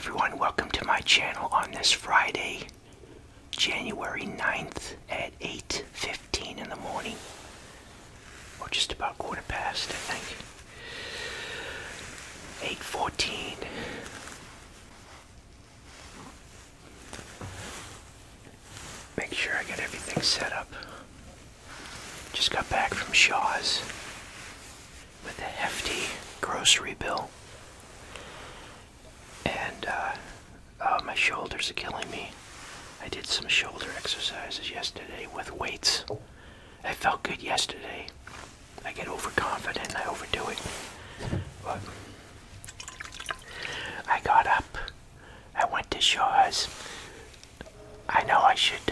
everyone, welcome to my channel on this Friday, January 9th at 8:15 in the morning, or just about quarter past, I think. 8:14. Make sure I got everything set up. Just got back from Shaw's with a hefty grocery bill. And, my shoulders are killing me. I did some shoulder exercises yesterday with weights. I felt good yesterday. I get overconfident and I overdo it. But I got up. I went to Shaw's. I know I should,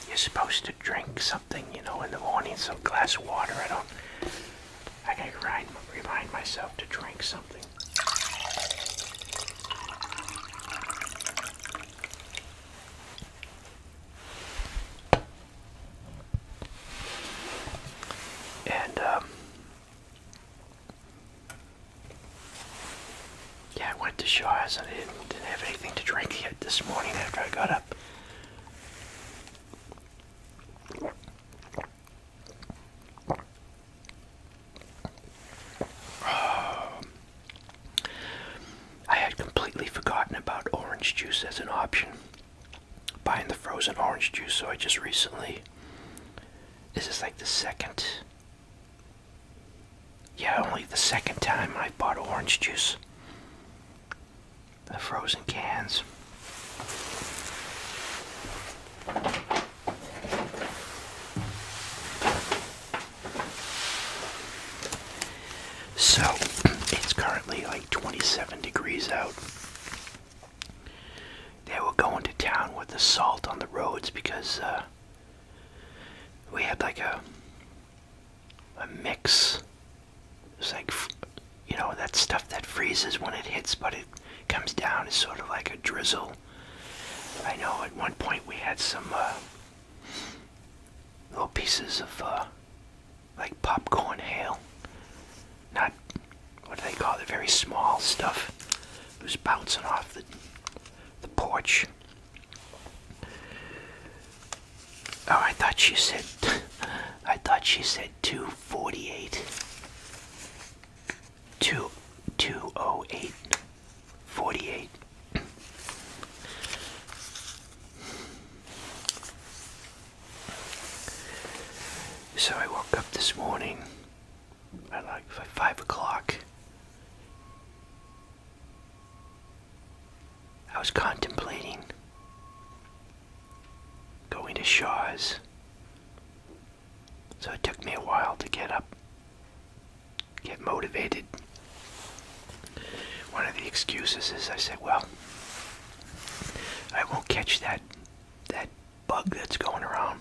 you're supposed to drink something, in the morning, some glass of water. I gotta remind myself to drink something. And, yeah, I went to Shaw's and I didn't have anything to drink yet this morning after I got up. I had completely forgotten about orange juice as an option. Buying the frozen orange juice, so I just recently, this is like the second, only the second time I bought orange juice. The frozen cans. So, it's currently like 27 degrees out. They were going to town with the salt on the roads because we had like a mix. It's like, that stuff that freezes when it hits, but it comes down as sort of like a drizzle. I know at one point we had some little pieces of like popcorn hail. Not, what do they call it, very small stuff. It was bouncing off the porch. Oh, I thought she said 248. 208. 48. So I woke up this morning at like 5 o'clock. I was contemplating going to Shaw's. So it took me a while to get up, get motivated. One of the excuses is I said, well, I won't catch that bug that's going around,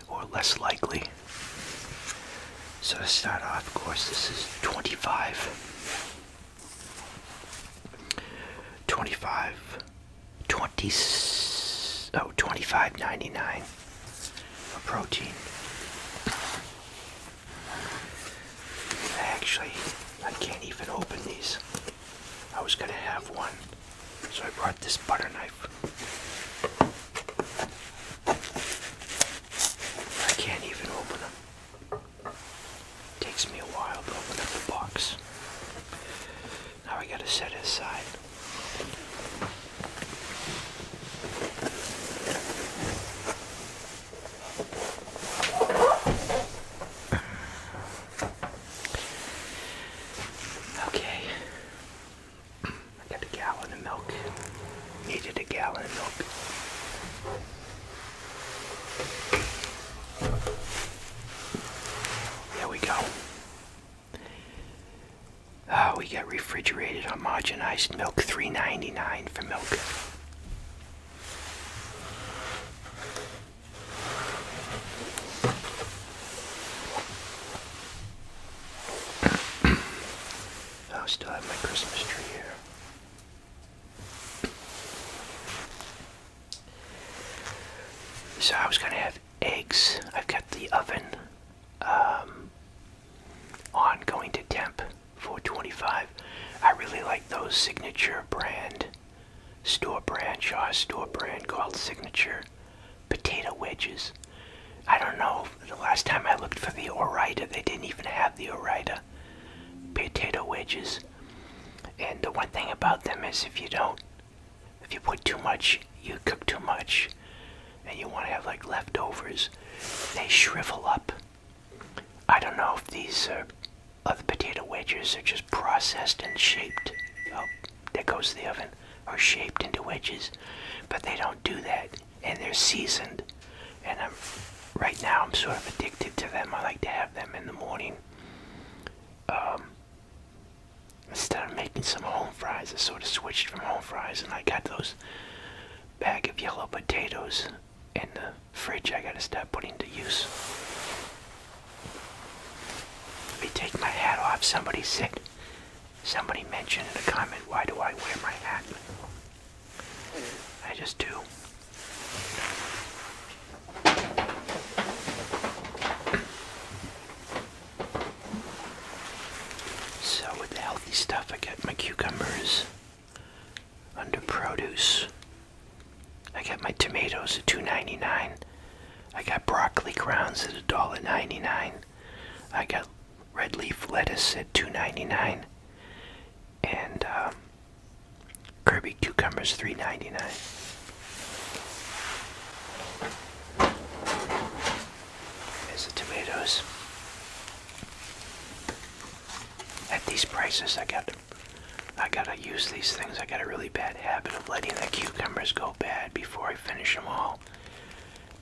or less likely. So to start off, of course, this is 25.99 for protein. I can't even open these. I was gonna have one, so I brought this butter knife. I can't even open them. Takes me a while to open up the box. Now I gotta set it aside. Okay. I got a gallon of milk. Needed a gallon of milk. There we go. We got refrigerated homogenized milk, $3.99 for milk. I still have my Christmas tree here. So I was gonna have eggs. I've got the oven on going to temp 425. I really like those Signature brand, Shaw's store brand called Signature potato wedges. I don't know, the last time I looked for the Ore-Ida, they didn't even have the Ore-Ida potato wedges. And the one thing about them is if you put too much, you cook too much, and you want to have like leftovers, they shrivel up. I don't know if these other potato wedges are just processed and shaped. Oh, there goes the oven. Or shaped into wedges, but they don't do that, and they're seasoned. And right now I'm sort of addicted to them. I like to have them in the morning. Instead of making some home fries, I sort of switched from home fries, and I got those bag of yellow potatoes in the fridge. I gotta start putting to use. Let me take my hat off. Somebody mentioned in a comment, why do I wear my hat? I just do. So with the healthy stuff, I got my cucumbers under produce. I got my tomatoes at $2.99. I got broccoli crowns at $1.99. I got red leaf lettuce at $2.99. And Kirby cucumbers $3.99. There's the tomatoes. At these prices, I gotta use these things. I got a really bad habit of letting the cucumbers go bad before I finish them all.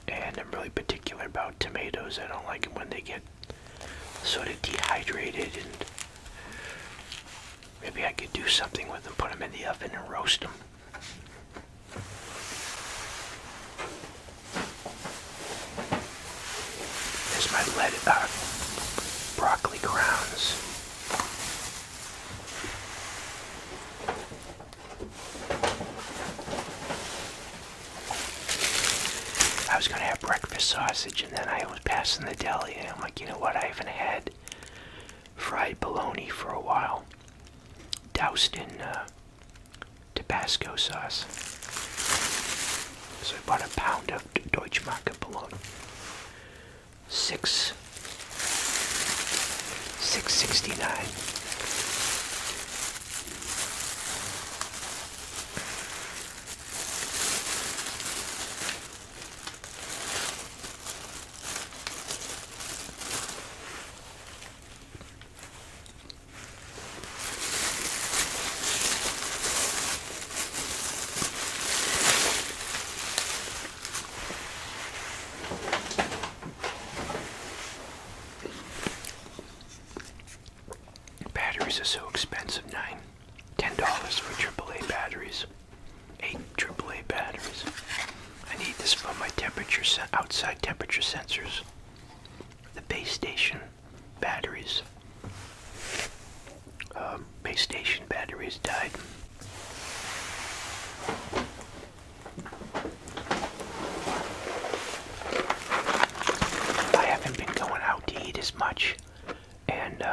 And I'm really particular about tomatoes. I don't like them when they get sort of dehydrated, and maybe I could do something with them, put them in the oven and roast them. There's my broccoli crowns. I was going to have breakfast sausage, and then I was passing the deli, and I'm like, you know what, I haven't had fried bologna for a while, doused in Tabasco sauce. So I bought a pound of Deutschmarke bologna. $6.69. Batteries are so expensive, $10 for AAA batteries. 8 AAA batteries. I need this for my outside temperature sensors. The base station batteries. Base station batteries died. I haven't been going out to eat as much, and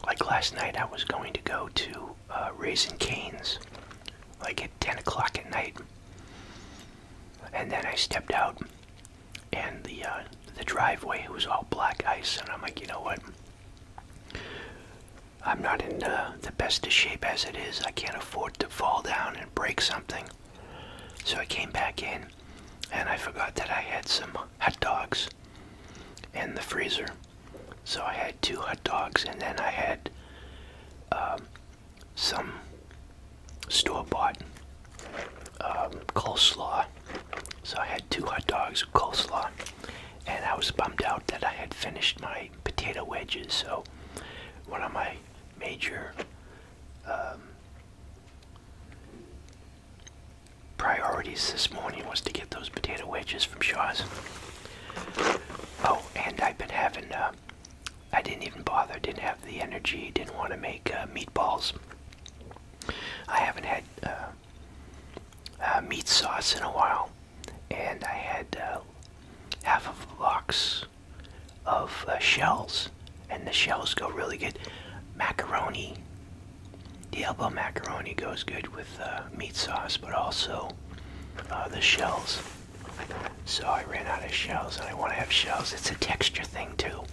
like last night I was going to go to Raising Cane's, like at 10 o'clock at night, and then I stepped out, and the driveway was all black ice, and I'm like, you know what, I'm not in the best of shape as it is. I can't afford to fall down and break something. So I came back in, and I forgot that I had some hot dogs in the freezer. So I had 2 hot dogs, and then I had some store-bought coleslaw. So I had 2 hot dogs with coleslaw, and I was bummed out that I had finished my potato wedges. So one of my major priorities this morning was to get those potato wedges from Shaw's. Oh, and I've been having I didn't even bother, didn't have the energy, didn't want to make meatballs. I haven't had meat sauce in a while, and I had half of a box of shells, and the shells go really good. Macaroni. The The elbow macaroni goes good with meat sauce, but also the shells. So I ran out of shells, and I want to have shells. It's a texture thing too.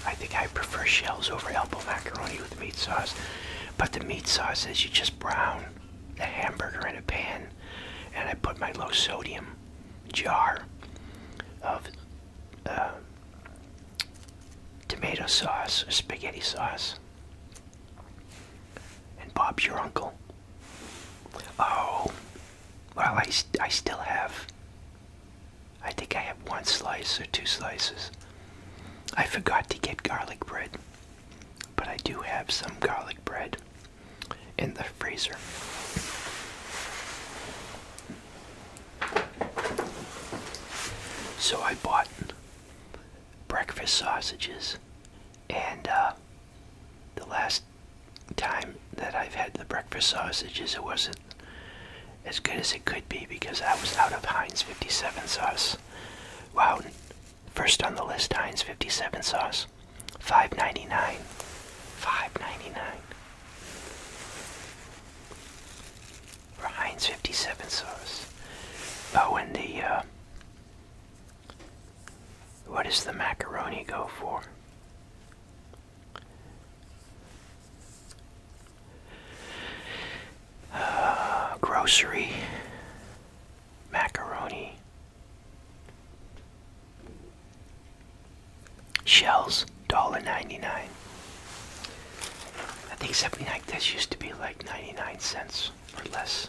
I think I prefer shells over elbow macaroni with meat sauce. But the meat sauce is you just brown the hamburger in a pan, and I put my low sodium jar of tomato sauce or spaghetti sauce. And Bob's your uncle. Oh, well, I still have, I think I have 1 slice or 2 slices. I forgot to get garlic bread, but I do have some garlic bread in the freezer. So I bought breakfast sausages, and the last time that I've had the breakfast sausages, it wasn't as good as it could be because I was out of Heinz 57 sauce. Wow, first on the list, Heinz 57 sauce, $5.99. $5.99 for Heinz 57 sauce. Oh, and the what does the macaroni go for? Grocery macaroni shells, $1.99. I think something like this used to be like 99 cents or less.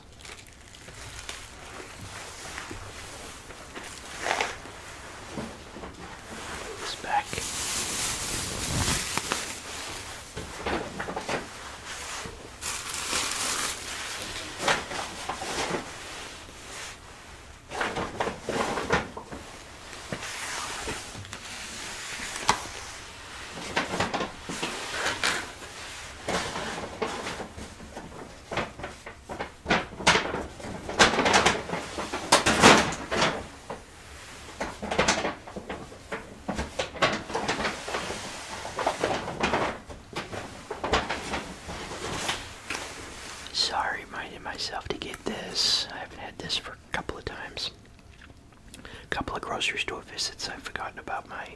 Put this back. Sorry, reminded myself to get this. I haven't had this for a couple of times. A couple of grocery store visits, I've forgotten about my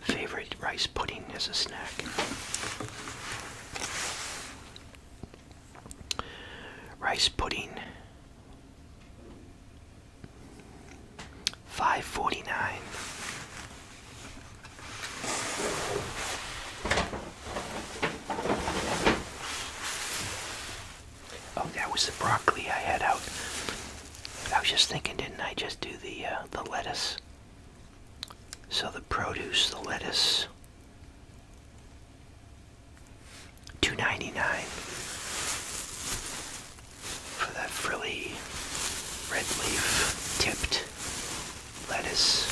favorite rice pudding as a snack. Rice pudding, $5.49. Oh, that was the broccoli I had out. I was just thinking, didn't I just do the lettuce? So the produce, the lettuce, $2.99 for that frilly red leaf tipped lettuce.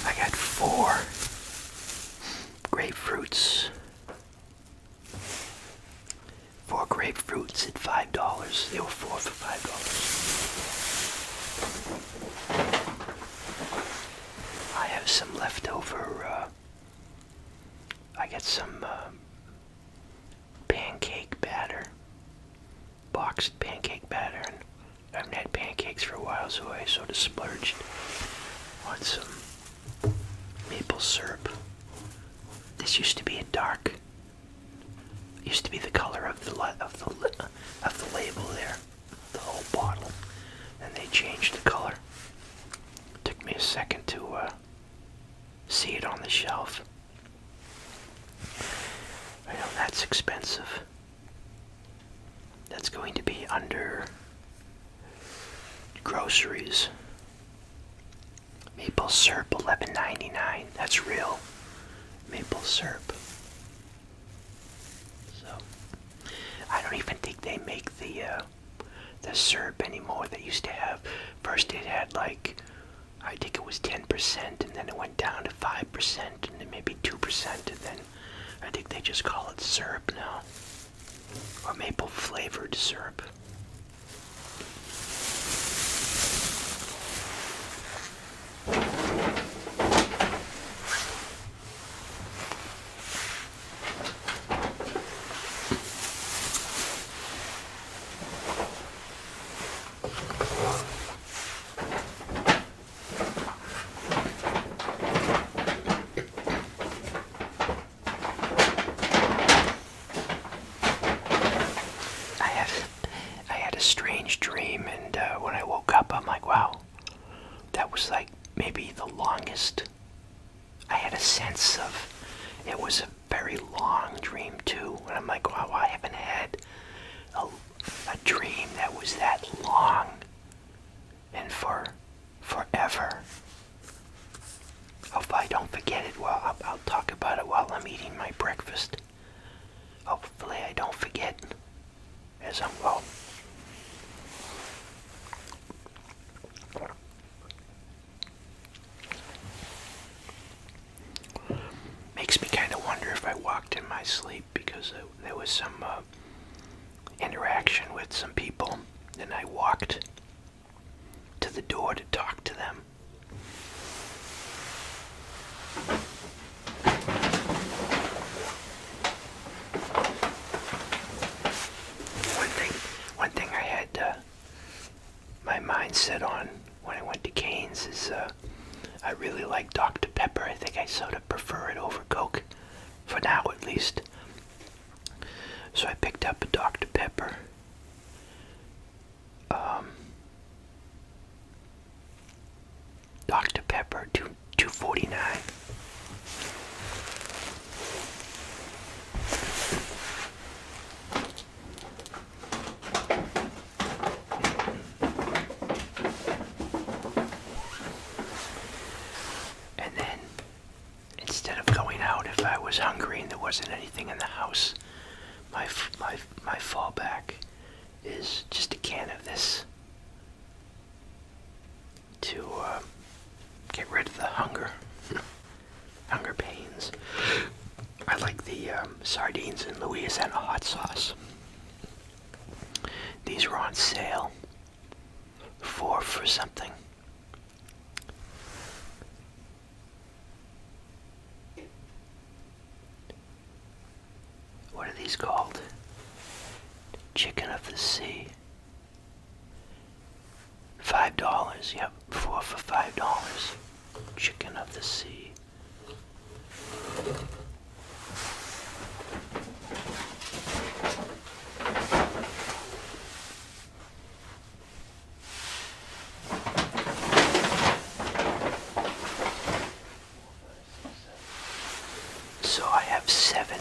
I got 4 grapefruits. 4 grapefruits at $5. They were 4 for $5. I have some leftover. I got some pancake batter, boxed pancake batter, and I haven't had pancakes for a while, so I sort of splurged on some maple syrup. This used to be a dark. Used to be the color of the label there, the whole bottle, and they changed the color. Took me a second to see it on the shelf. I know that's expensive. That's going to be under groceries. Maple syrup, $11.99. That's real maple syrup. So I don't even think they make the syrup anymore. They used to have. First it had like, I think it was 10%, and then it went down to 5%, and then maybe 2%, and then I think they just call it syrup now. or maple flavored syrup. I had a strange dream, and when I woke up, I'm like, wow, that was like maybe the longest. I had a sense of it was a very long dream too, and I'm like, wow, I haven't had a dream that was that long and for forever. Hope I don't forget it. Well, I'll talk about it while I'm eating my breakfast. Hopefully I don't forget as I'm well. Makes me kind of wonder if I walked in my sleep, because there was some interaction with some people, and I walked to the door to talk to them. One thing I had my mind set on when I went to Cane's is I really like Dr. Pepper. I think I sort of prefer it over Coke, for now at least. So I picked up a Dr. Pepper. Dr. Pepper, $2.49. And then, instead of going out, if I was hungry and there wasn't anything in the house, my fallback is just a can of this to get rid of the hunger pains. I like the sardines in Louisiana hot sauce. These were on sale, 4 for something. What are these called? Chicken of the sea. $5, yep, 4 for $5. Chicken of the sea. So I have seven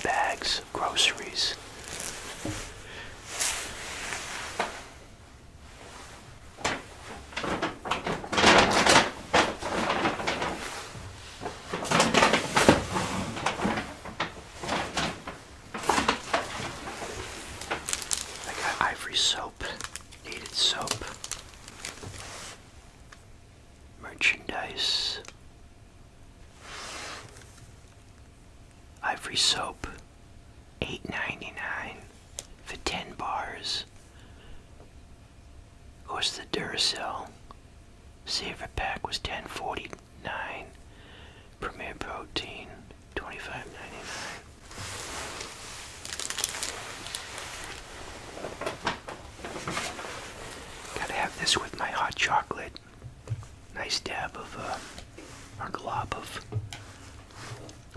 bags of groceries. Soap, needed soap, merchandise, Ivory soap, $8.99 for 10 bars. Of course, the Duracell Saver Pack was $10.49. Premier Protein, $25.99. Have this with my hot chocolate. Nice dab of or glob of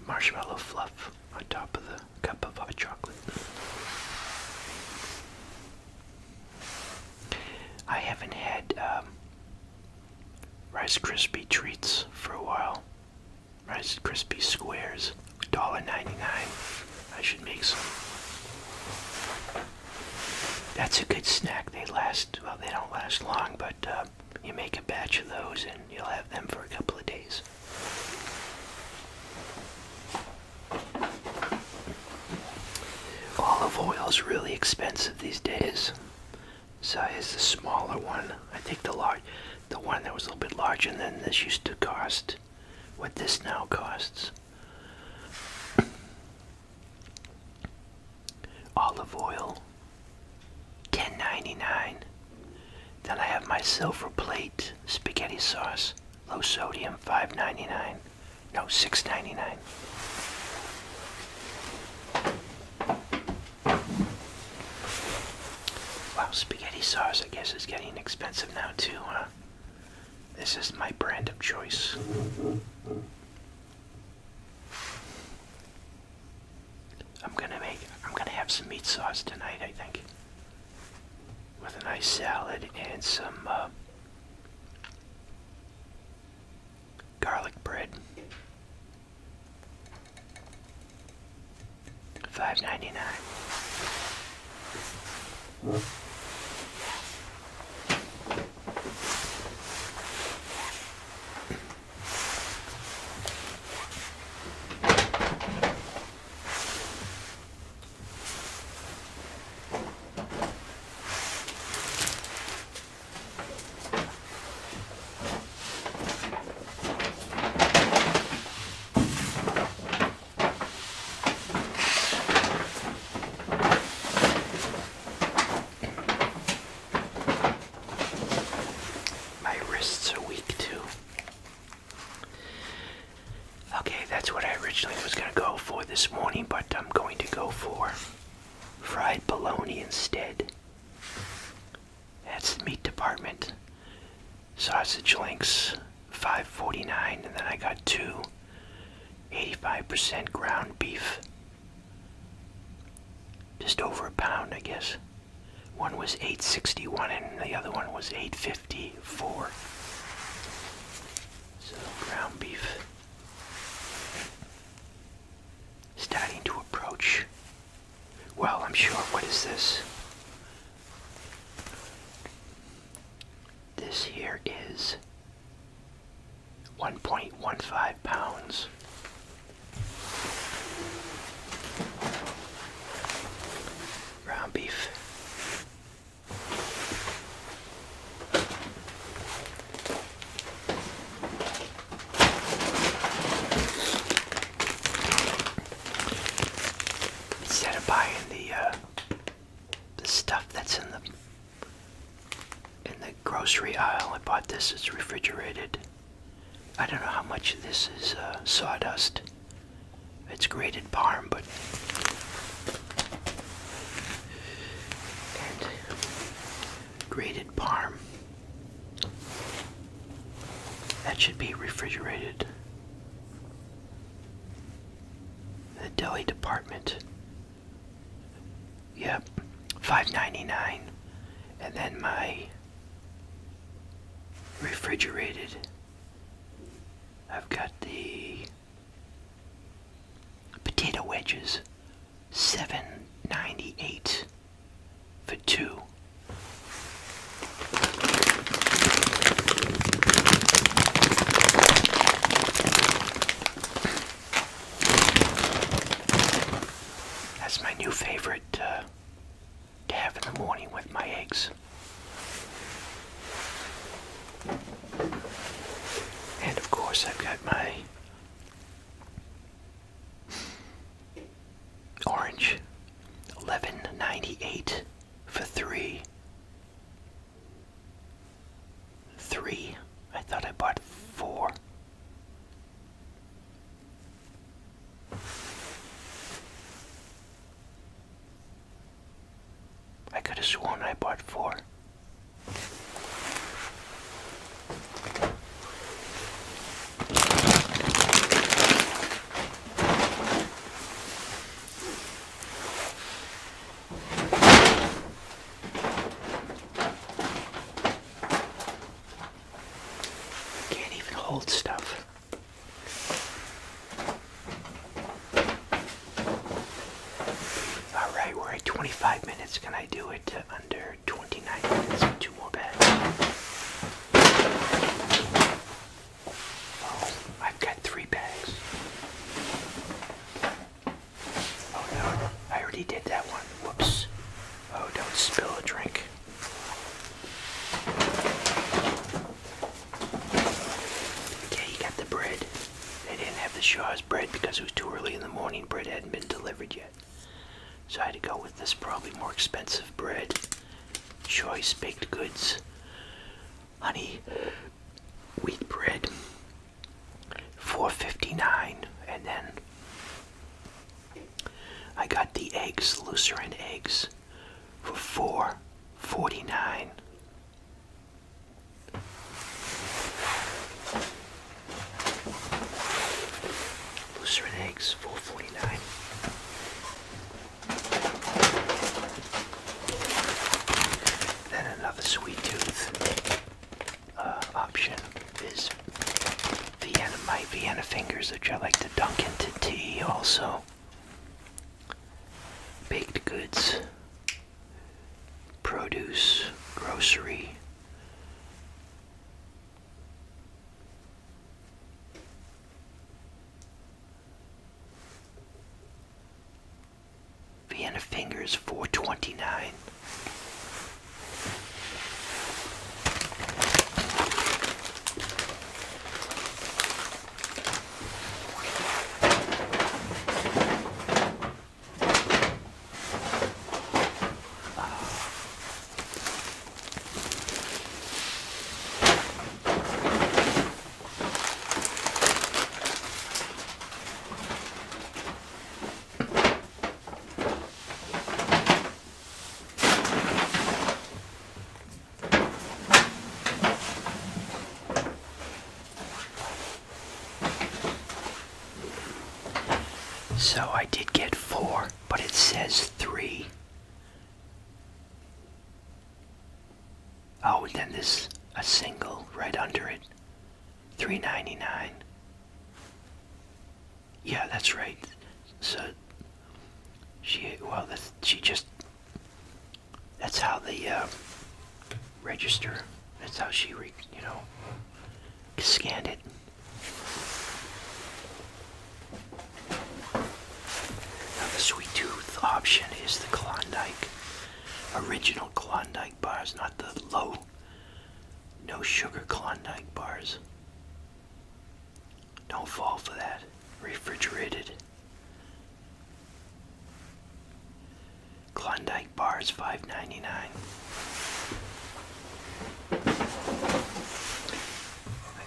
marshmallow fluff on top of the cup of hot chocolate. I haven't had Rice Krispie treats for a while. Rice Krispie squares, $1.99. I should make some. That's a good snack. They last, well, they don't last long, but you make a batch of those and you'll have them for a couple of days. Olive oil is really expensive these days. So here's the smaller one. I think the one that was a little bit larger than this used to cost what this now costs. olive oil, $10.99. Then I have my silver plate spaghetti sauce, low sodium, $5.99. No, $6.99. Wow, spaghetti sauce, I guess, is getting expensive now too, huh? This is my brand of choice. I'm gonna have some meat sauce tonight, I think. With a nice salad and some garlic bread. $5.99. Was going to go for this morning, but I'm going to go for fried bologna instead. That's the meat department. Sausage links, $5.49, and then I got two 85% ground beef. Just over a pound, I guess. One was $8.61 and the other one was $8.54. So ground beef. Starting to approach. Well, I'm sure. What is this? This here is 1.15 pounds. Ground beef. Buying the stuff that's in the grocery aisle, I bought this. It's refrigerated. I don't know how much of this is sawdust. It's grated parm, but and grated parm. That should be refrigerated. The deli department. Yep, $5.99, and then my refrigerated, I've got the potato wedges, $7.98 for two. That's my new favorite to have in the morning with my eggs. And of course I've got my orange, $11.98 for three. Three? I thought I bought four. I could have sworn I bought four. Can't even hold stuff. Alright, we're at 25 minutes. Can I do it under 29 minutes with two more bags? Oh, I've got 3 bags. Oh no, I already did that one. Whoops. Oh, don't spill a drink. Okay, you got the bread. They didn't have the Shaw's bread because it was too early in the morning. Bread hadn't been delivered yet. So I had to go with this probably more expensive bread. Choice baked goods. Honey wheat bread. $4.59. And then I got the eggs, Lucerne eggs, for $4.49. Lucerne eggs, $4.49. Then another sweet tooth option is my Vienna fingers, which I like to dunk into tea also. Baked goods, produce, grocery. Vienna fingers, $4.29. So I did get 4, but it says 3. Oh, and then there's a single right under it. $3.99. Yeah, that's right. So that's how the register. That's how she scanned it. The sweet tooth option is the Klondike, original Klondike bars, not the no sugar Klondike bars. Don't fall for that. Refrigerated. Klondike bars, $5.99.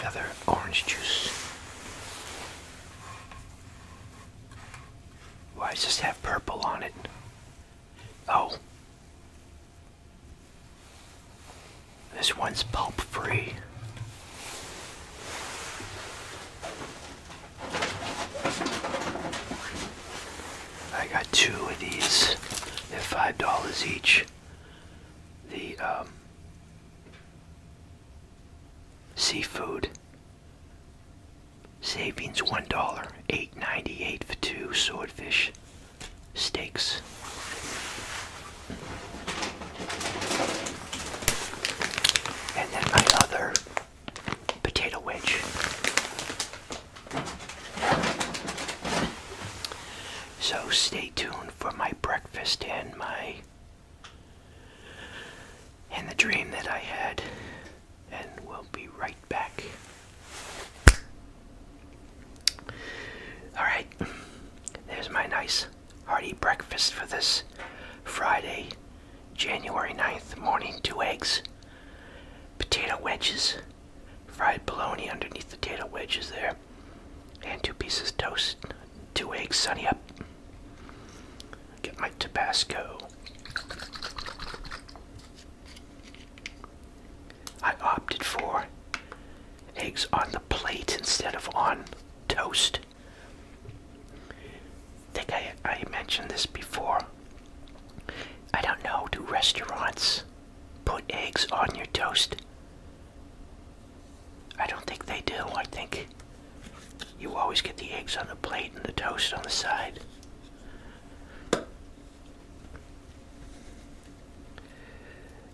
Another orange juice. Why does this have purple on it? Oh. This one's pulp free. I got 2 of these. They're $5 each. The seafood. Savings $1, $8.98 for 2 swordfish steaks. And then my other potato wedge. So stay tuned for my breakfast and the dream that I had, and we'll be right back. Alright, there's my nice hearty breakfast for this Friday, January 9th morning. 2 eggs, potato wedges, fried bologna underneath the potato wedges there, and 2 pieces of toast, 2 eggs sunny up. Get my Tabasco. I opted for eggs on the plate instead of on toast. I think I mentioned this before. I don't know, do restaurants put eggs on your toast? I don't think they do. I think you always get the eggs on the plate and the toast on the side.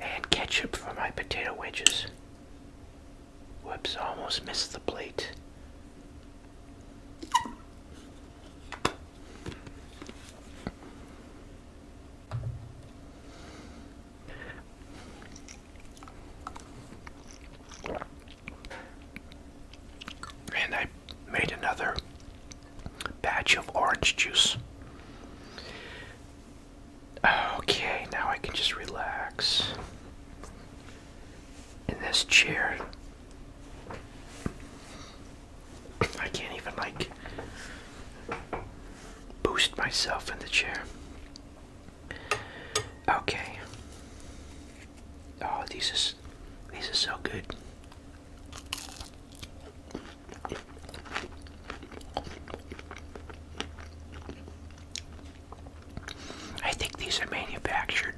And ketchup for my potato wedges. Whoops, almost missed the plate. And I made another batch of orange juice. this chair. I can't even boost myself in the chair. Okay. Oh, these are so good. I think these are manufactured.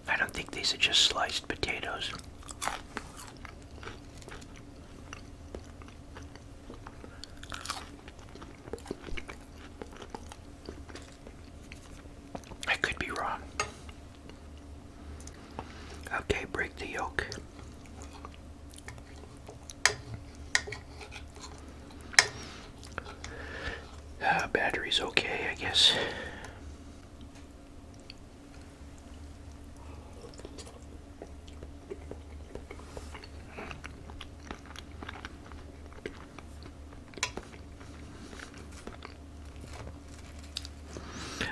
I don't think these are just sliced potatoes. I could be wrong. Okay, break the yolk. Battery's okay, I guess.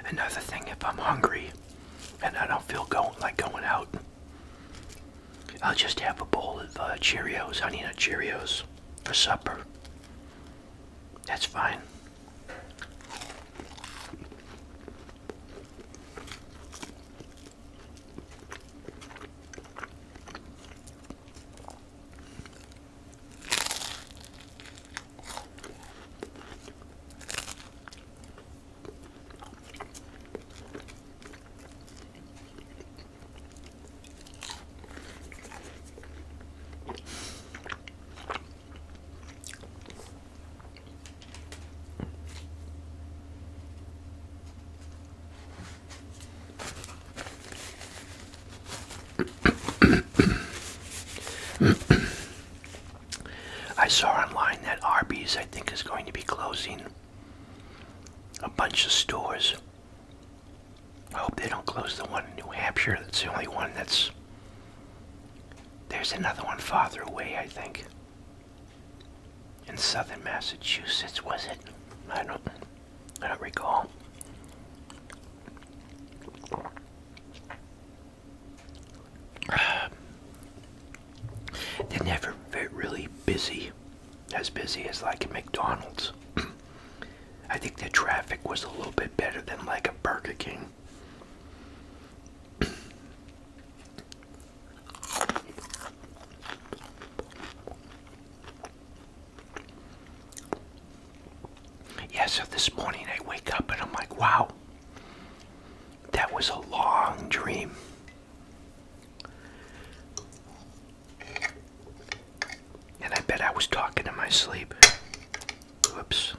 Another thing, if I'm hungry and I don't feel like going out, I'll just have a bowl of Cheerios, Honey Nut Cheerios, for supper. That's fine. I saw online that Arby's, I think, is going to be closing a bunch of stores. I hope they don't close the one in New Hampshire. That's the only one that's... There's another one farther away, I think. In southern Massachusetts, was it? I don't recall. They're never really busy as like a McDonald's. I think the traffic was a little bit better than like a Burger King. Yeah, so this morning I wake up and I'm like, wow, that was a long dream. And I bet I was talking in my sleep. Whoops.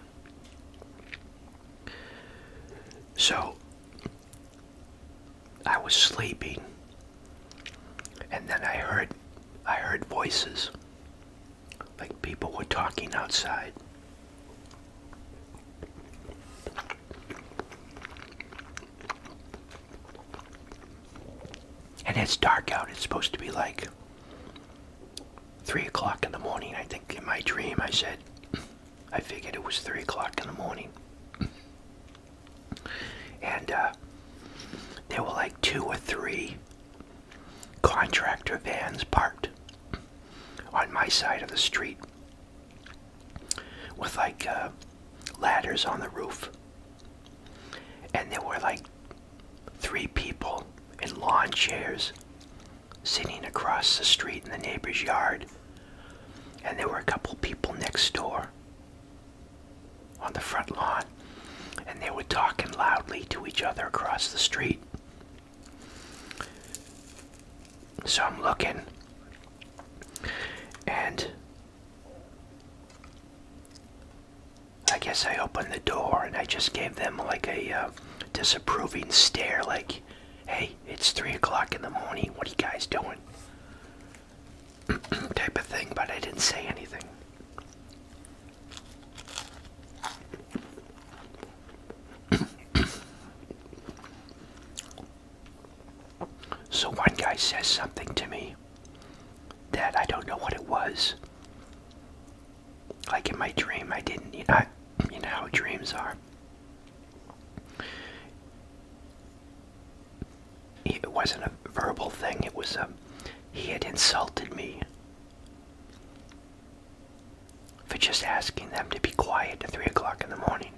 So, I was sleeping, and then I heard voices, like people were talking outside. And it's dark out. It's supposed to be like 3 o'clock in the morning. I think in my dream I said, I figured it was 3 o'clock in the morning. And there were like 2 or 3 contractor vans parked on my side of the street with like ladders on the roof. And there were like 3 people in lawn chairs sitting across the street in the neighbor's yard. And there were a couple people next door on the front lawn. And they were talking loudly to each other across the street. So I'm looking, and I guess I opened the door and I just gave them like a disapproving stare, like, hey, it's 3 o'clock in the morning, what are you guys doing? Type of thing, but I didn't say anything. So one guy says something to me that I don't know what it was. Like in my dream, I didn't, you know how dreams are. It wasn't a verbal thing, it was he had insulted me for just asking them to be quiet at 3 o'clock in the morning.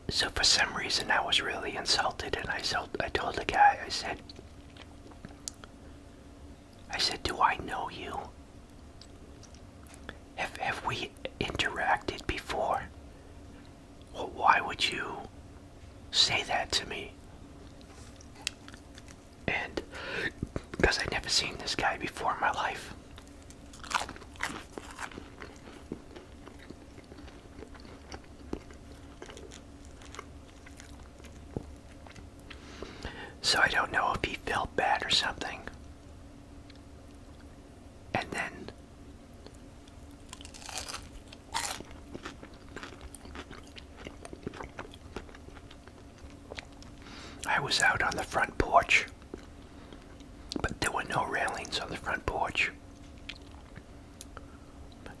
So for some reason I was really insulted, and I told the guy, I said, do I know you? Have we interacted before? Well, why would you say that to me? And because I'd never seen this guy before in my life. So I don't know if he felt bad or something. And then I was out on the front porch, but there were no railings on the front porch.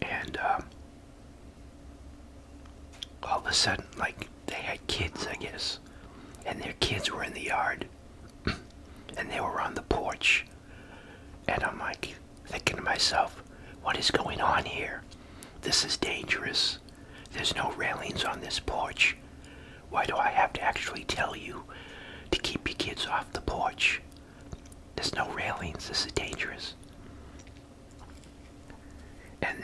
And all of a sudden, like, they had kids, I guess, and their kids were in the yard, and they were on the porch. And I'm like, thinking to myself, what is going on here? This is dangerous. There's no railings on this porch. Why do I have to actually tell you to keep your kids off the porch? There's no railings. This is dangerous. And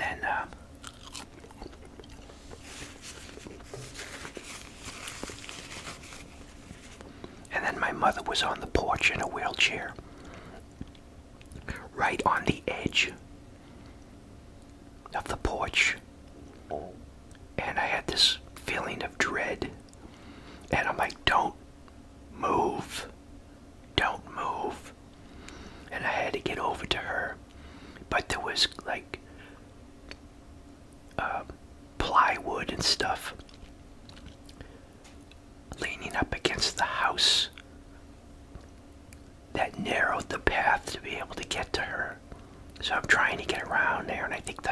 then my mother was on the porch in a wheelchair, right on the edge of the porch. And I had this feeling of dread. And I'm like, don't move. Don't move. And I had to get over to her. But there was like plywood and stuff leaning up against the house that narrowed the path to be able to get to her. So I'm trying to get around there, and I think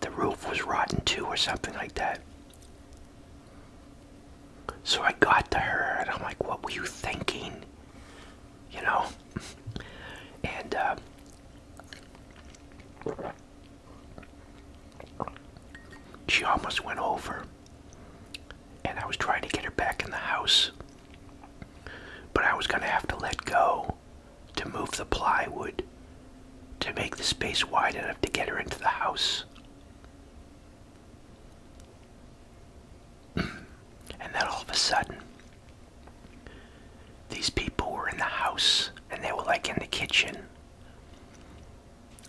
the roof was rotten too, or something like that. So I got to her, and I'm like, what were you thinking? You know? And she almost went over, and I was trying to get her back in the house, but I was going to have to let go to move the plywood to make the space wide enough to get her into the house. And then all of a sudden, these people were in the house, and they were like in the kitchen.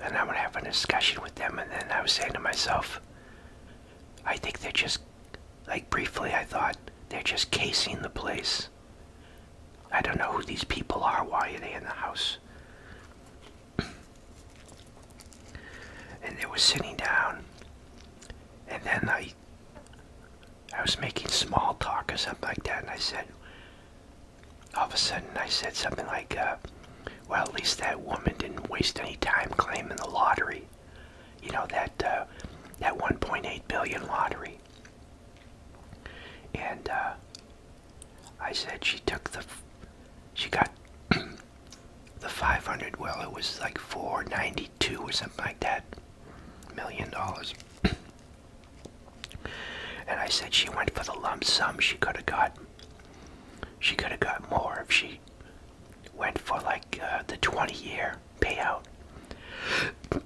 And I would have a discussion with them, and then I was saying to myself, I think they're just, like, briefly I thought, they're just casing the place. I don't know who these people are. Why are they in the house? And they were sitting down, and then I was making small talk or something like that, and I said, all of a sudden I said something like, well, at least that woman didn't waste any time claiming the lottery. You know, that 1.8 billion lottery. And I said she got the 500, well, it was like 492 or something like that, $1 million. And I said she went for the lump sum. She could have got more if she went for like the 20-year payout.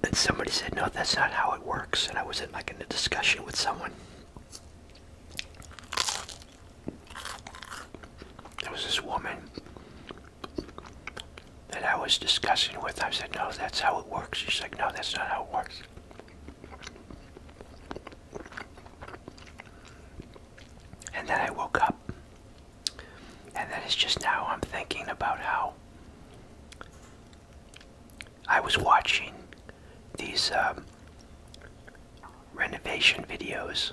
And somebody said, no, that's not how it works. And I was in a discussion with someone. There was this woman that I was discussing with. I said, no, that's how it works. She's like, no, that's not how it works. And then I woke up. And then it's just now I'm thinking about how I was watching these renovation videos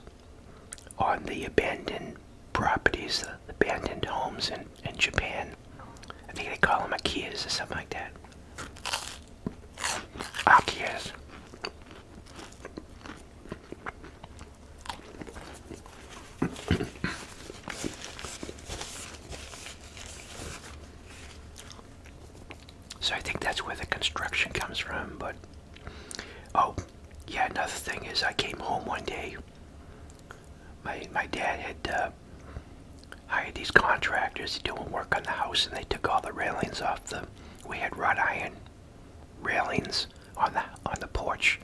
on the abandoned properties, the abandoned homes in Japan. I think they call them Ikeyas or something like that. Ikeyas. So I think that's where the construction comes from, but yeah, another thing is I came home one day. My dad had hired these contractors doing work on the house, and they took all the railings off the. We had wrought iron railings on the porch,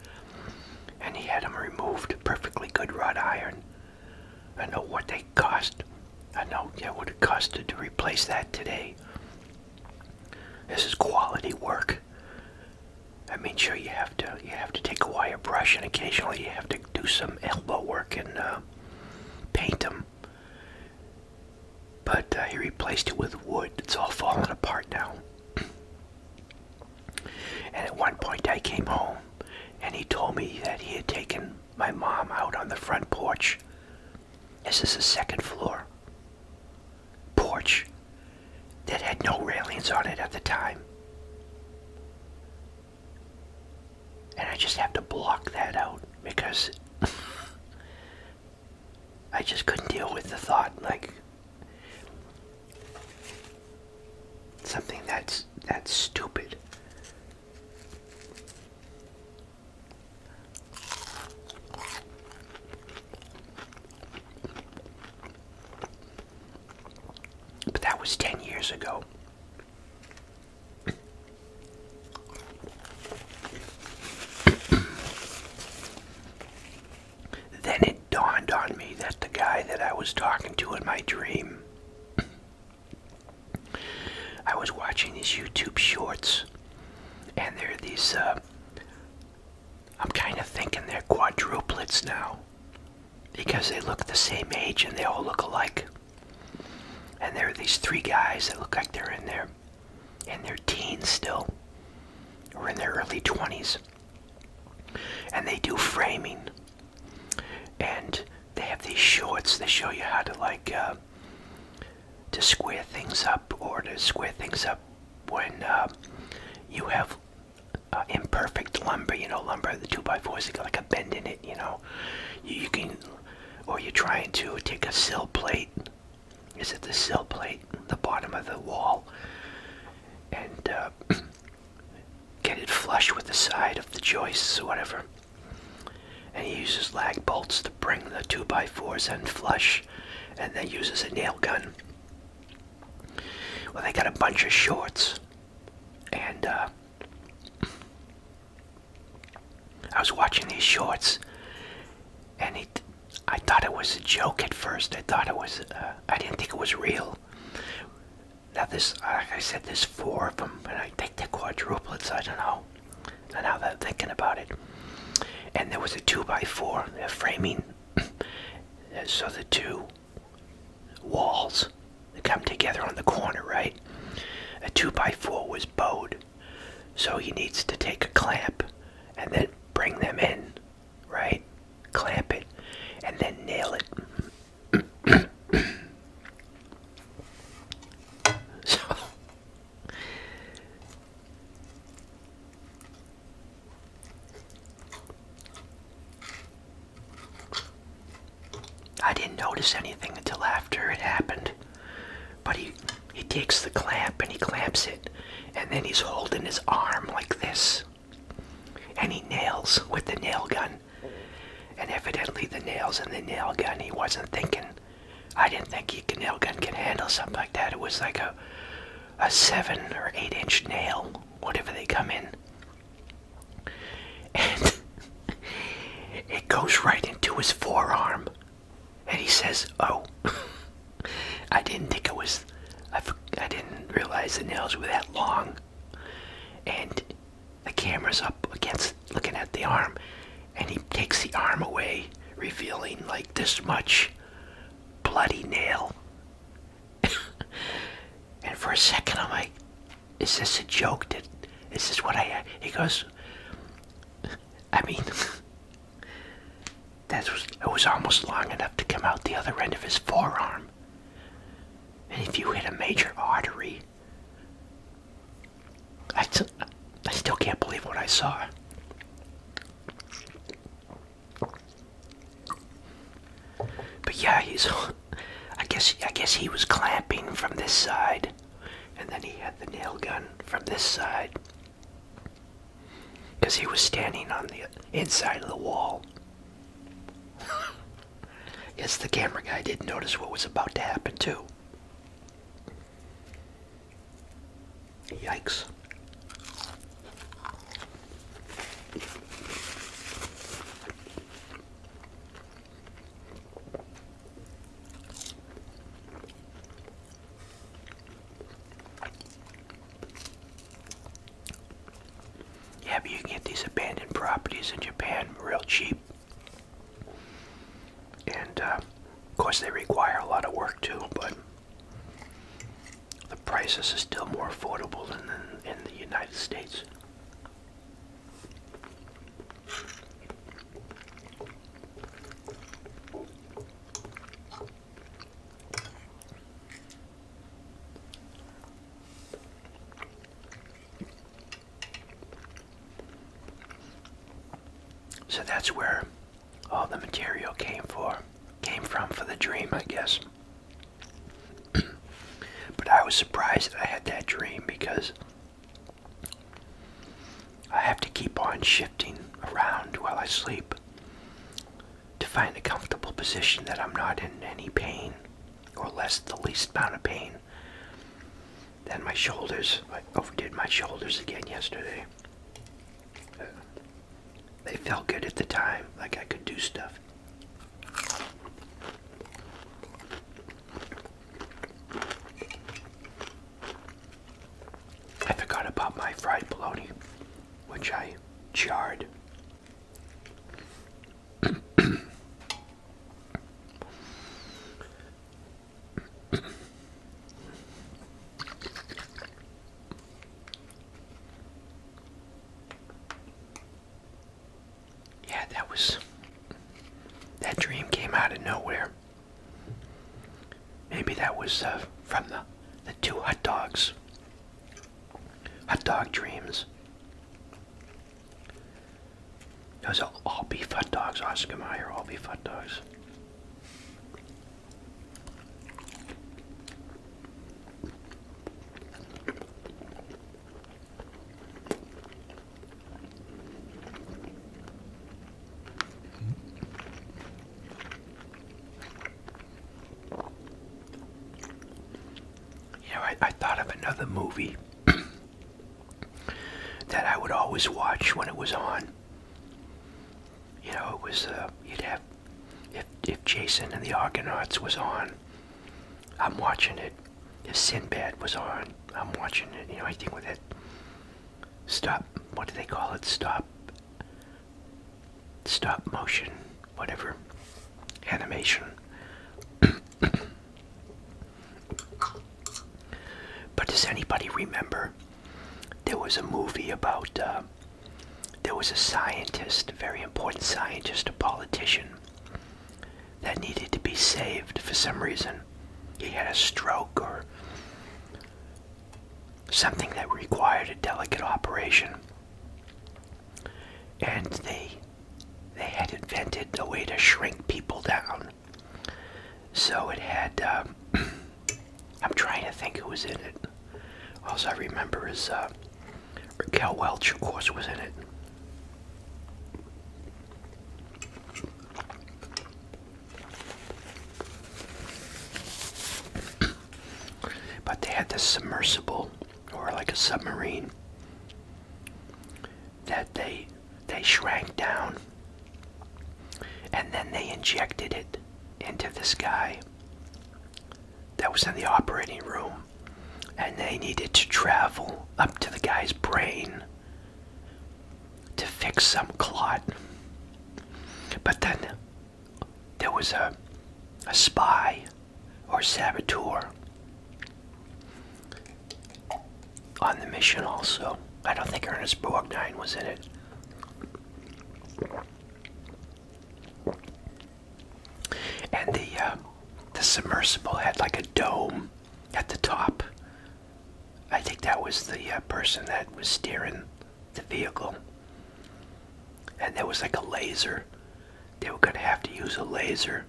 and he had them removed. Perfectly good wrought iron. I know what they cost. I know what it costed to replace that today. This is quality work. I mean, sure, you have to take a wire brush, and occasionally you have to do some elbow work and paint them. But he replaced it with wood. It's all falling apart now. And at one point I came home, and he told me that he had taken my mom out on the front porch. This is a second floor porch that had no railings on it at the time. And I just have to block that out because I just couldn't deal with the thought, like, something that's stupid. But that was 10 years ago. Then it dawned on me that the guy that I was talking to in my dream, I was watching these YouTube shorts, and there are these, I'm kind of thinking they're quadruplets now, because they look the same age and they all look alike. And there are these three guys that look like they're in their teens still, or in their early 20s, and they do framing. And they have these shorts that show you how to to square things up, or to square things up when you have imperfect lumber, lumber, the 2x4s that got like a bend in it, You can, or you're trying to take a sill plate. Is it the sill plate, the bottom of the wall, and get it flush with the side of the joists or whatever. And he uses lag bolts to bring the 2x4s in flush, and then uses a nail gun. Well, they got a bunch of shorts, and I was watching these shorts, and I thought it was a joke at first. I didn't think it was real. Now like I said, there's 4 of them, and I think they're quadruplets, I don't know. And now that I'm thinking about it. And there was a 2x4, framing, so the two walls that come together on the corner, right? A 2x4 was bowed, so he needs to take a clamp and then bring them in, right? Clamp it, and then nail it. So I didn't notice anything until after it happened. But he takes the clamp and he clamps it, and then he's holding his arm like this, and he nails with the nail gun. And evidently the nails in the nail gun, he wasn't thinking. I didn't think a nail gun can handle something like that. It was like a 7 or 8 inch nail, whatever they come in. And it goes right into his forearm. And he says, "Oh." I didn't think it was, I didn't realize the nails were that long. And the camera's up against, looking at the arm, and he takes the arm away, revealing like this much bloody nail. And for a second I'm like, is this a joke? Is this what he goes, I mean, it was almost long enough to come out the other end of his forearm. And if you hit a major artery, I still can't believe what I saw. But yeah, I guess he was clamping from this side, and then he had the nail gun from this side. because he was standing on the inside of the wall. Yes, the camera guy didn't notice what was about to happen too. Yikes. Yeah, but you can get these abandoned properties in Japan real cheap. And, of course, they require a lot of work too, but the prices are still more affordable than in the United States. So that's where all the material came from for the dream, I guess. But I was surprised that I had that dream because I have to keep on shifting around while I sleep to find a comfortable position that I'm not in any pain or the least amount of pain. Then my shoulders, I overdid my shoulders again yesterday. They felt good at the time, like I could do stuff. I forgot about my fried bologna, which I jarred. That dream came out of nowhere. Maybe that was from the two hot dogs. Hot dog dreams. Those are all beef hot dogs, Oscar Mayer, all beef hot dogs. I thought of another movie that I would always watch when it was on. You know, it was, you'd have, if Jason and the Argonauts was on, I'm watching it. If Sinbad was on, I'm watching it. You know, anything with it. What do they call it? Stop motion, whatever. Animation. But does anybody remember there was a movie about, there was a scientist, a very important scientist, a politician, that needed to be saved for some reason. He had a stroke or something that required a delicate operation. And they had invented a way to shrink people down. So it had, I'm trying to think who was in it. All I remember is Raquel Welch, of course, was in it. But they had this submersible, or like a submarine, that they shrank down, and then they injected it into this guy that was in the operating room. And they needed to travel up to the guy's brain to fix some clot. But then there was a spy or saboteur on the mission also. I don't think Ernest Borgnine was in it. And the submersible had like a dome at the top. I think that was the person that was steering the vehicle. And there was like a laser. They were going to have to use a laser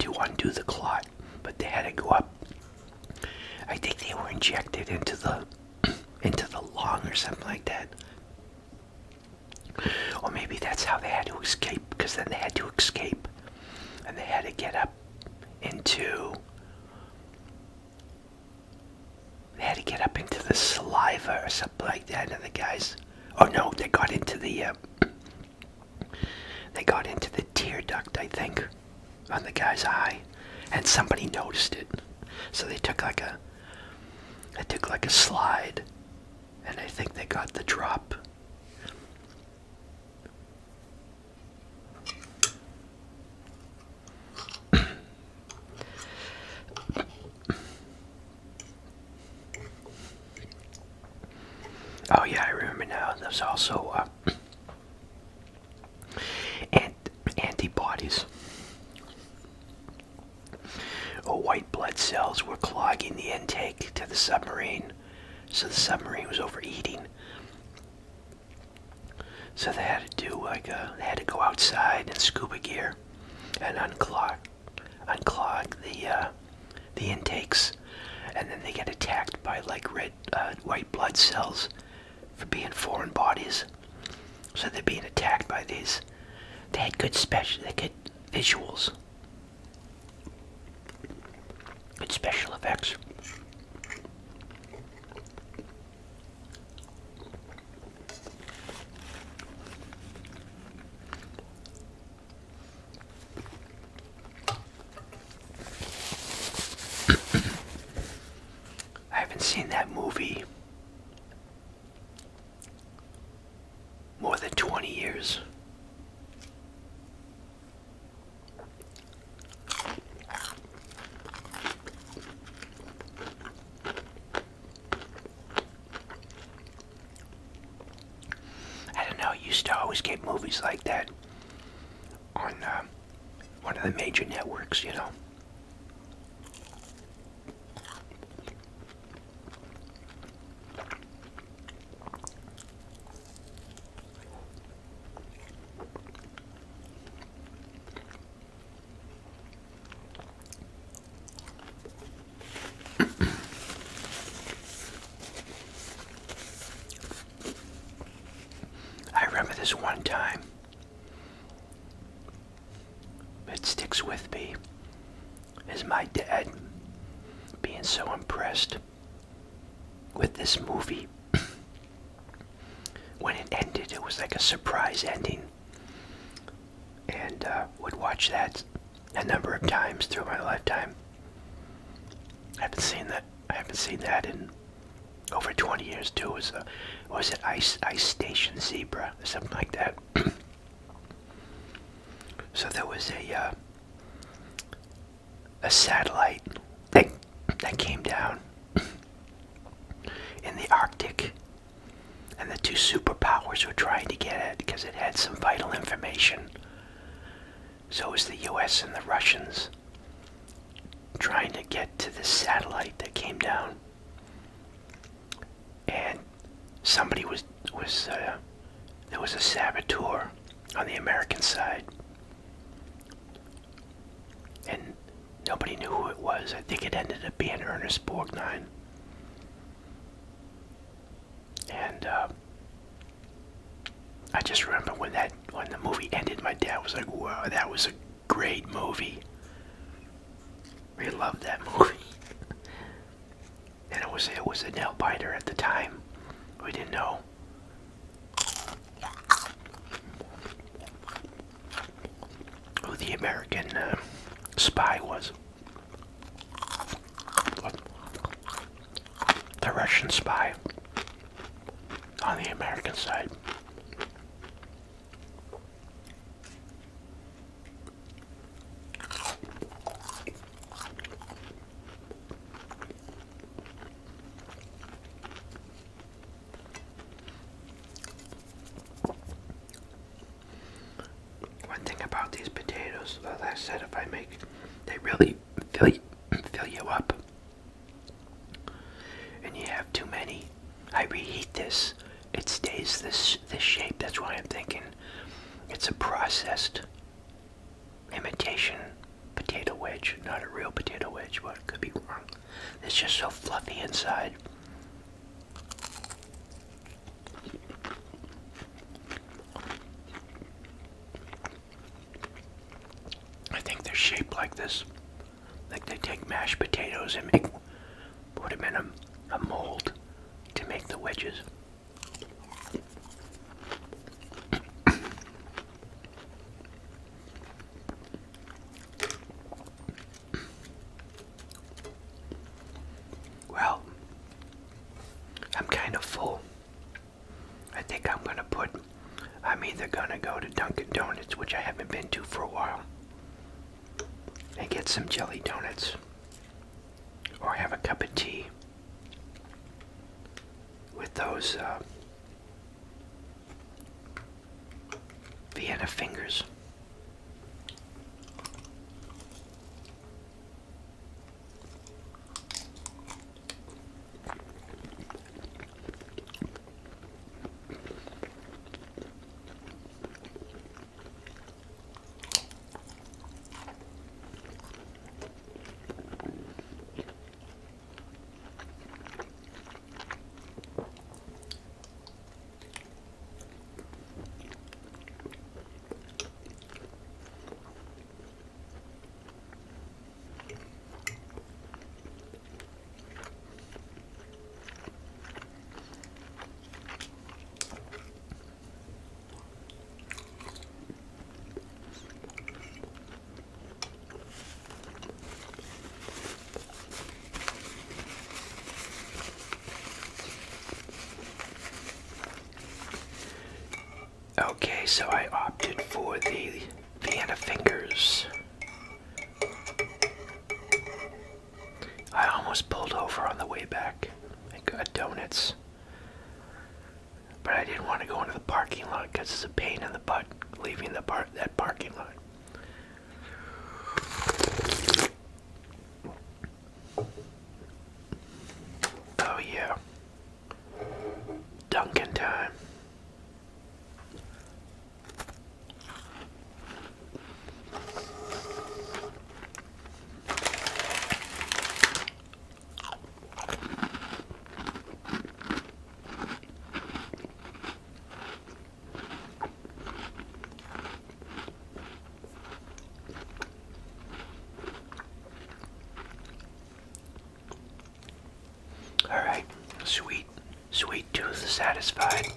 to undo the clot, but they had to go up. I think they were injected into the lung or something like that. Or maybe that's how they had to escape, because then they had to escape. And they had to get up into... They had to get up into the saliva or something like that, and the guys... Oh no, they got into the... They got into the tear duct, I think, on the guy's eye, and somebody noticed it. So they took like a slide, and I think they got the drop. Oh yeah, I remember now. There's also antibodies. White blood cells were clogging the intake to the submarine, so the submarine was overeating. So they had to do they had to go outside in scuba gear and unclog the intakes, and then they get attacked by like white blood cells for being foreign bodies. So they're being attacked by these. They had good visuals. Good special effects. I haven't seen that movie more than 20 years. Used to always get movies like that on one of the major networks, you know. This one time, it sticks with me, is my dad being so impressed with this movie. When it ended, it was like a surprise ending, and would watch that a number of times through my lifetime. I haven't seen that in over 20 years too. Was it Ice Station Zebra or something like that? So there was a satellite that came down in the Arctic, and the two superpowers were trying to get it because it had some vital information. So it was the US and the Russians trying to get to this satellite that came down. And somebody there was a saboteur on the American side, and nobody knew who it was. I think it ended up being Ernest Borgnine. And I just remember when the movie ended, my dad was like, "Wow, that was a great movie." We loved that movie. And it was a nail biter at the time. We didn't know. Who the American spy was. The Russian spy on the American side. About these potatoes, as I said, if I make, they really fill you up, and you have too many. I reheat this, it stays this shape. That's why I'm thinking it's a processed imitation potato wedge, not a real potato wedge, but it could be wrong. It's just so fluffy inside. like this. Like they take mashed potatoes and put them in a mold to make the wedges. Well, I'm kind of full. I think I'm either gonna go to Dunkin' Donuts, which I haven't been to for a while, and get some jelly donuts, or have a cup of tea with those Vienna fingers. Okay, so I opted for the Vienna fingers. I almost pulled over on the way back and got donuts. But I didn't want to go into the parking lot because it's a pain in the butt leaving that parking lot. Oh yeah. Dunkin' time. Alright, sweet tooth satisfied.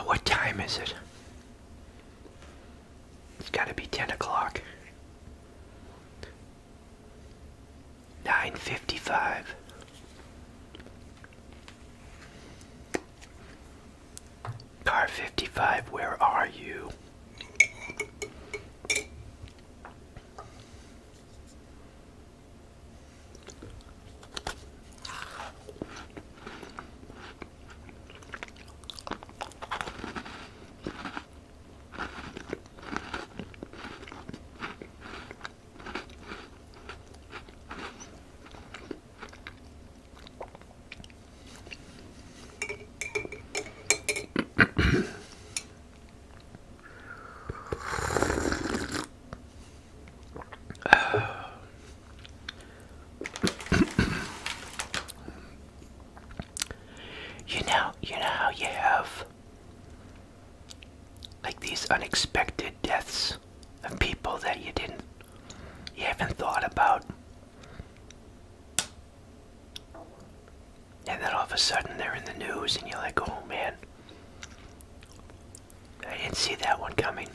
What time is it? It's gotta be 10 o'clock. 9:55. Car 55, where are you? You know how you have like these unexpected deaths of people that you haven't thought about, and then all of a sudden they're in the news and you're like, oh man, I didn't see that one coming.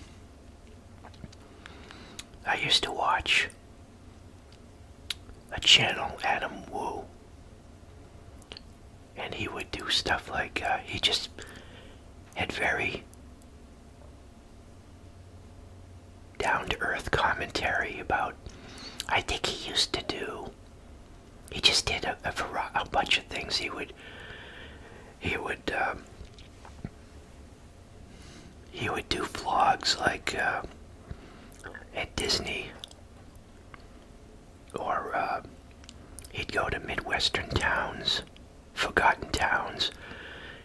I used to watch a channel, Adam Wu, and he would do stuff like, he just had very down-to-earth commentary about, I think he just did a bunch of things. He would do vlogs like at Disney, or he'd go to Midwestern towns, forgotten towns.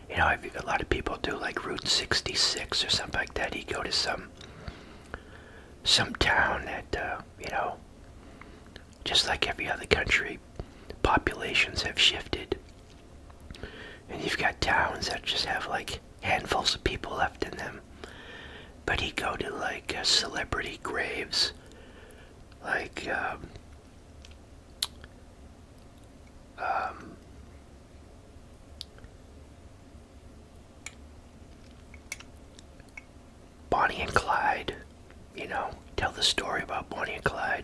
You know, a lot of people do like Route 66 or something like that. He'd go to some town that, just like every other country, populations have shifted. And you've got towns that just have like handfuls of people left in them. But he'd go to like celebrity graves, like Bonnie and Clyde, tell the story about Bonnie and Clyde.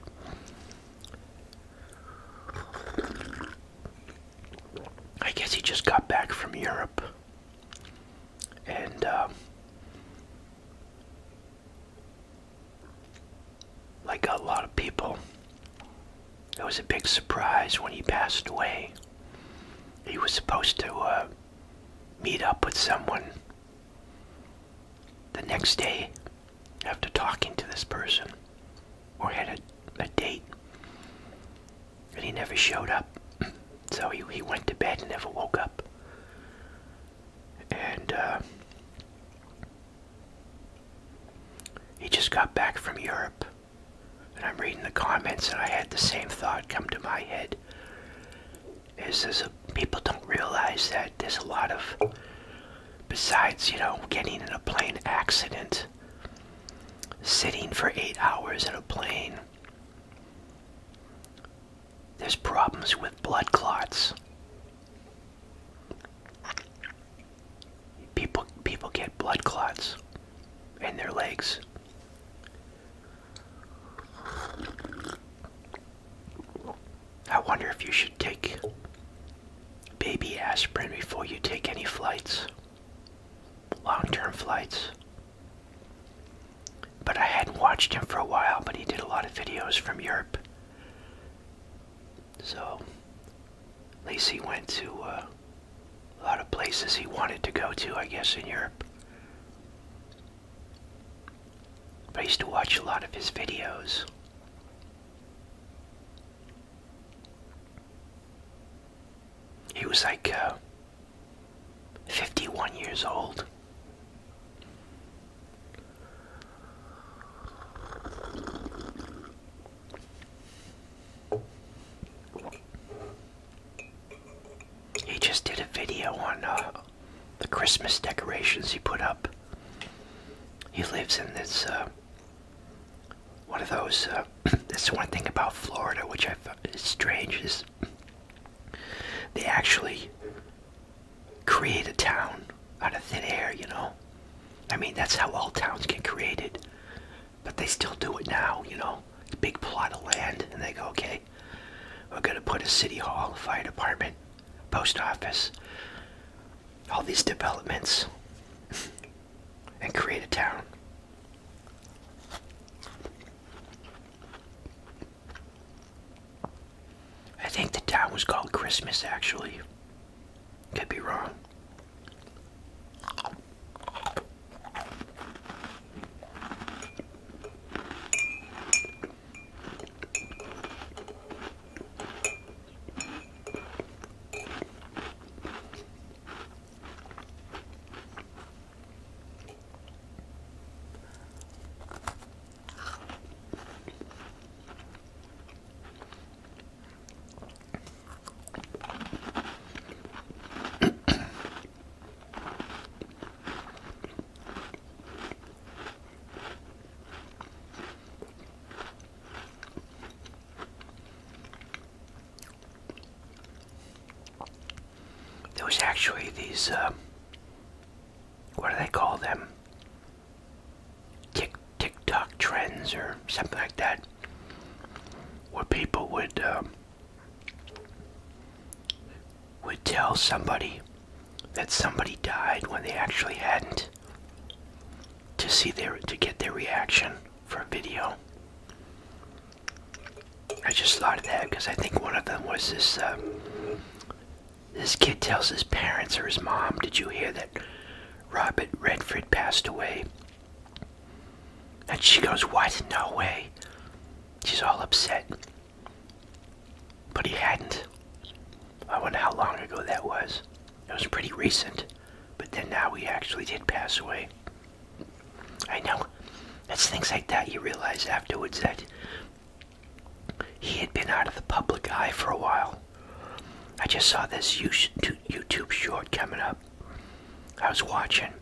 I guess he just got back from Europe, and like a lot of people, it was a big surprise when he passed away. He was supposed to meet up with someone the next day after talking to this person, or had a date, and he never showed up. So he went to bed and never woke up. And he just got back from Europe. And I'm reading the comments, and I had the same thought come to my head. People don't realize that there's a lot of, besides, getting in a plane accident, sitting for 8 hours in a plane, there's problems with blood clots. People get blood clots in their legs. I wonder if you should take baby aspirin before you take any flights, long-term flights. But I hadn't watched him for a while, but he did a lot of videos from Europe. So, at least he went to a lot of places he wanted to go to, I guess, in Europe. But I used to watch a lot of his videos. He was like 51 years old. He just did a video on the Christmas decorations he put up. He lives in this, one of those, that's one thing about Florida, which I found is strange, is they actually create a town out of thin air, I mean, that's how all towns get created. But they still do it now, It's a big plot of land, and they go, okay, we're going to put a city hall, a fire department, post office, all these developments, and create a town. I think the town was called Christmas, actually. Could be wrong. There was actually these, what do they call them? TikTok trends or something like that, where people would tell somebody that somebody died when they actually hadn't, to get their reaction for a video. I just thought of that because I think one of them was this kid tells his parents or his mom, "Did you hear that Robert Redford passed away?" And she goes, "What? No way." She's all upset. But he hadn't. I wonder how long ago that was. It was pretty recent. But then now he actually did pass away. I know. It's things like that you realize afterwards that he had been out of the public eye for a while. I just saw this YouTube short coming up. I was watching.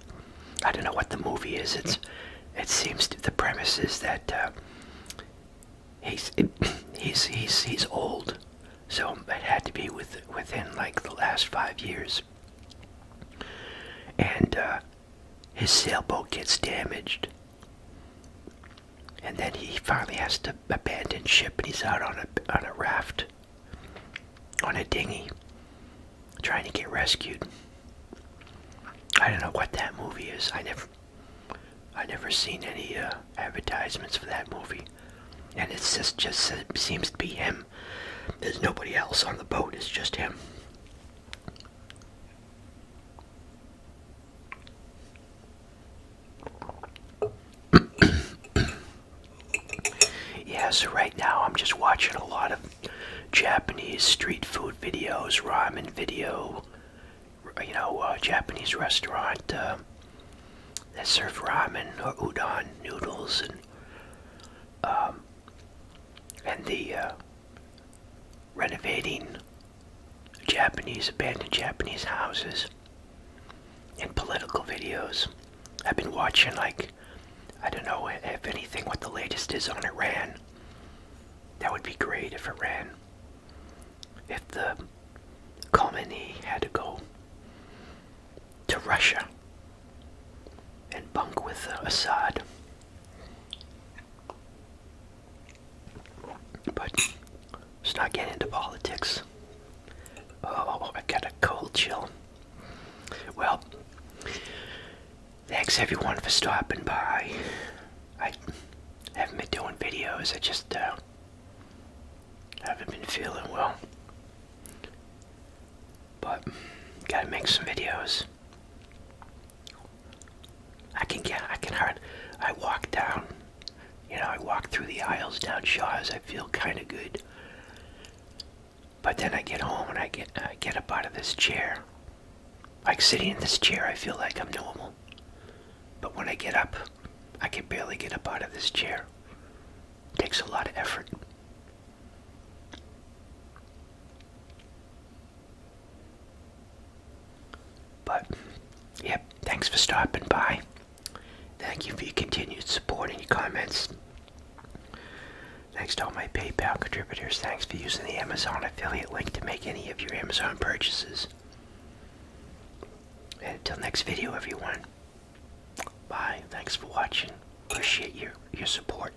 I don't know what the movie is. It seems the premise is that he's old, so it had to be within like the last 5 years. And his sailboat gets damaged, and then he finally has to abandon ship, and he's out on a raft, on a dinghy, trying to get rescued. I don't know what that movie is. I never seen any advertisements for that movie, and it just seems to be him. There's nobody else on the boat. It's just him. Yeah, so right now I'm just watching a lot of Japanese street food videos, ramen video, Japanese restaurant that serve ramen or udon noodles, and the renovating abandoned Japanese houses, and political videos. I've been watching, like, I don't know if anything what the latest is on Iran. That would be great if Iran, if the Khomeini had to go to Russia and bunk with Assad. But let's not get into politics. Oh, I got a cold chill. Well, thanks everyone for stopping by. I haven't been doing videos. I just haven't been feeling well. But gotta make some videos. I walk down, I walk through the aisles down Shaw's. I feel kind of good. But then I get home and I get up out of this chair. Like sitting in this chair, I feel like I'm normal. But when I get up, I can barely get up out of this chair. It takes a lot of effort. But, yep, thanks for stopping by. Thank you for your continued support and your comments. Thanks to all my PayPal contributors. Thanks for using the Amazon affiliate link to make any of your Amazon purchases. And until next video, everyone. Bye. Thanks for watching. Appreciate your support.